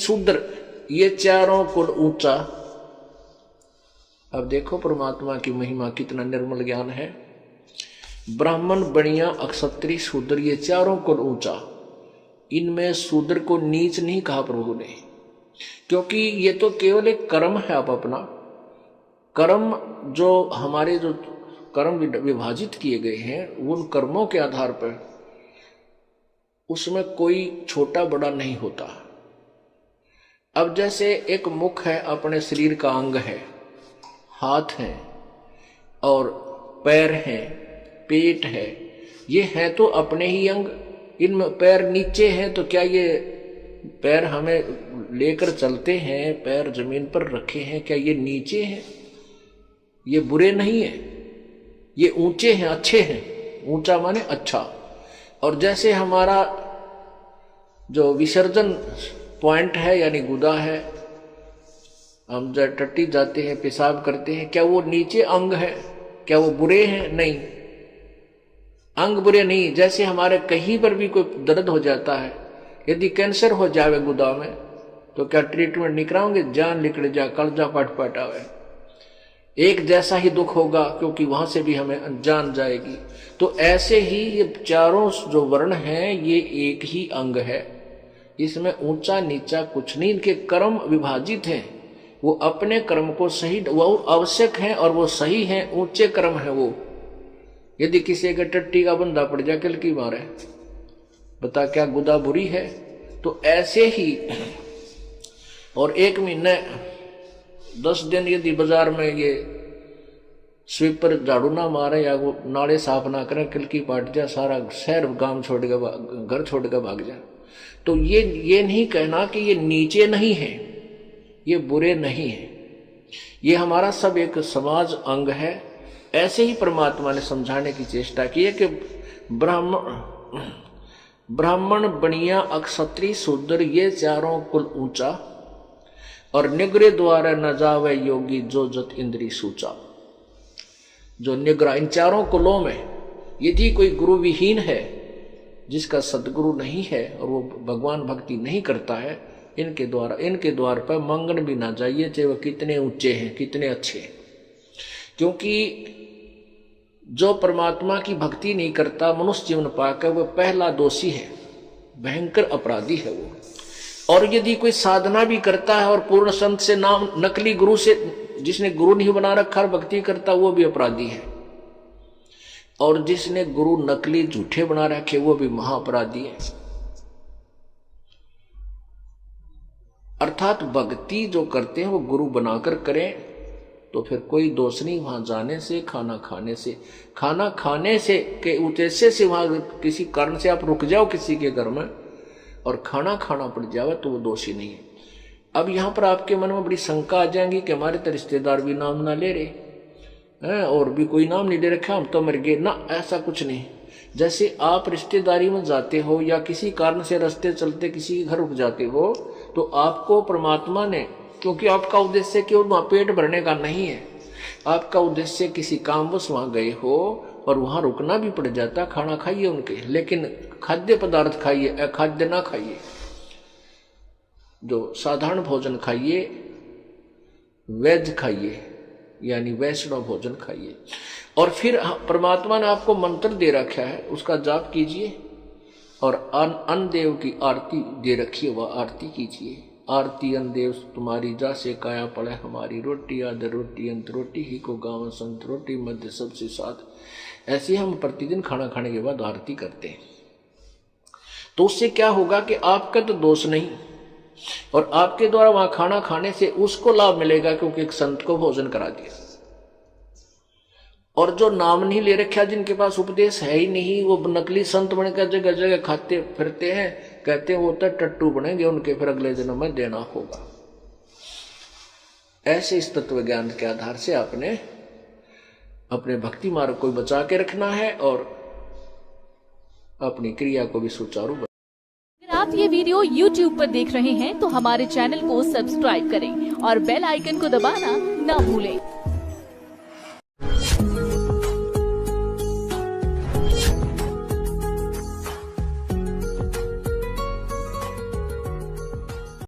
शूद्र ये चारों कुल ऊंचा। अब देखो परमात्मा की महिमा, कितना निर्मल ज्ञान है। ब्राह्मण, बणिया, अक्षत्रिय, शूद्र ये चारों कुल ऊंचा। इनमें शूद्र को नीच नहीं कहा प्रभु ने, क्योंकि ये तो केवल एक कर्म है। आप अपना कर्म, जो हमारे जो कर्म विभाजित किए गए हैं, उन कर्मों के आधार पर उसमें कोई छोटा बड़ा नहीं होता। अब जैसे एक मुख है, अपने शरीर का अंग है, हाथ हैं और पैर हैं, पेट है, ये है तो अपने ही अंग। इनमें पैर नीचे हैं तो क्या ये पैर हमें लेकर चलते हैं, पैर जमीन पर रखे हैं, क्या ये नीचे हैं? ये बुरे नहीं है, ये ऊंचे हैं, अच्छे हैं। ऊंचा माने अच्छा। और जैसे हमारा जो विसर्जन पॉइंट है यानी गुदा है, हम जब टट्टी जाते हैं, पेशाब करते हैं, क्या वो नीचे अंग है? क्या वो बुरे हैं? नहीं, अंग बुरे नहीं। जैसे हमारे कहीं पर भी कोई दर्द हो जाता है, यदि कैंसर हो जावे गुदा में, तो क्या ट्रीटमेंट नहीं कराओगे? जान निकल जा, कलजा पट पटावे, एक जैसा ही दुख होगा, क्योंकि वहां से भी हमें जान जाएगी। तो ऐसे ही ये चारों जो वर्ण हैं, ये एक ही अंग है। इसमें ऊंचा नीचा कुछ नहीं। इनके कर्म विभाजित हैं, वो अपने कर्म को सही, वो आवश्यक हैं और वो सही हैं, ऊंचे कर्म है वो। यदि किसी के टट्टी का बंदा पड़ जाए, किल की मारे, बता क्या गुदा बुरी है? तो ऐसे ही, और एक महीने 10 दिन यदि बाजार में ये स्वीपर झाड़ू ना मारे या वो नाले साफ ना करें, किल की पाट जाए, सारा शहर गांव छोड़ के, घर छोड़ के भाग जाए। तो ये नहीं कहना कि ये नीचे नहीं है, ये बुरे नहीं है, ये हमारा सब एक समाज अंग है। ऐसे ही परमात्मा ने समझाने की चेष्टा की है कि ब्राह्मण, बणिया, अक्षत्रिय, शूद्र ये चारों कुल ऊंचा, और निग्रह द्वारा न जावे योगी जो जत इंद्री सूचा। जो निग्रह, इन चारों कुलों में यदि कोई गुरु विहीन है, जिसका सदगुरु नहीं है और वो भगवान भक्ति नहीं करता है, इनके द्वार पर मंगन भी ना जाइए, चाहे वो कितने ऊंचे हैं, कितने अच्छे हैं। क्योंकि जो परमात्मा की भक्ति नहीं करता, मनुष्य जीवन पाकर, वो पहला दोषी है, भयंकर अपराधी है वो। और यदि कोई साधना भी करता है और पूर्ण संत से नाम, नकली गुरु से, जिसने गुरु नहीं बना रखा और भक्ति करता, वो भी अपराधी है। और जिसने गुरु नकली झूठे बना रखे, वो भी महाअपराधी है। अर्थात भक्ति जो करते हैं वो गुरु बनाकर करें, तो फिर कोई दोष नहीं वहां जाने से, खाना खाने से के उद्देश्य से वहां किसी कारण से आप रुक जाओ किसी के घर में और खाना खाना पड़ जावे, तो वो दोषी नहीं है। अब यहां पर आपके मन में बड़ी शंका आ जाएगी कि हमारे तो रिश्तेदार भी नाम ना ले रहे हैं और भी कोई नाम नहीं ले रखा, हम तो मर गए ना। ऐसा कुछ नहीं। जैसे आप रिश्तेदारी में जाते हो या किसी कारण से रास्ते चलते किसी के घर रुक जाते हो, तो आपको परमात्मा ने, क्योंकि आपका उद्देश्य केवल वहां पेट भरने का नहीं है, आपका उद्देश्य किसी कामवश वहां गए हो और वहां रुकना भी पड़ जाता, खाना खाइए उनके, लेकिन खाद्य पदार्थ खाइए, अखाद्य ना खाइए। जो साधारण भोजन खाइए, वेज खाइए, यानी वैष्णव भोजन खाइए। और फिर परमात्मा ने आपको मंत्र दे रखा है, उसका जाप कीजिए और अन्न देव की आरती दे रखी है, वह आरती कीजिए। आरती अन्न देव तुम्हारी जा से काया पड़े हमारी, रोटी आदर रोटी अंत रोटी ही को गाँव संत, रोटी मध्य सबसे साथ। ऐसे हम प्रतिदिन खाना खाने के बाद आरती करते हैं। तो उससे क्या होगा कि आपका तो दोष नहीं, और आपके द्वारा वहां खाना खाने से उसको लाभ मिलेगा, क्योंकि एक संत को भोजन करा दिया। और जो नाम नहीं ले रखा, जिनके पास उपदेश है ही नहीं, वो नकली संत बनकर जगह जगह खाते फिरते हैं, कहते हैं वो तो टट्टू बनेंगे, उनके फिर अगले जन्म में देना होगा। ऐसे इस तत्व ज्ञान के आधार से आपने अपने भक्ति मार्ग को बचा के रखना है और अपनी क्रिया को भी सुचारू। अगर आप ये वीडियो YouTube पर देख रहे हैं तो हमारे चैनल को सब्सक्राइब करें और बेल आइकन को दबाना ना भूलें।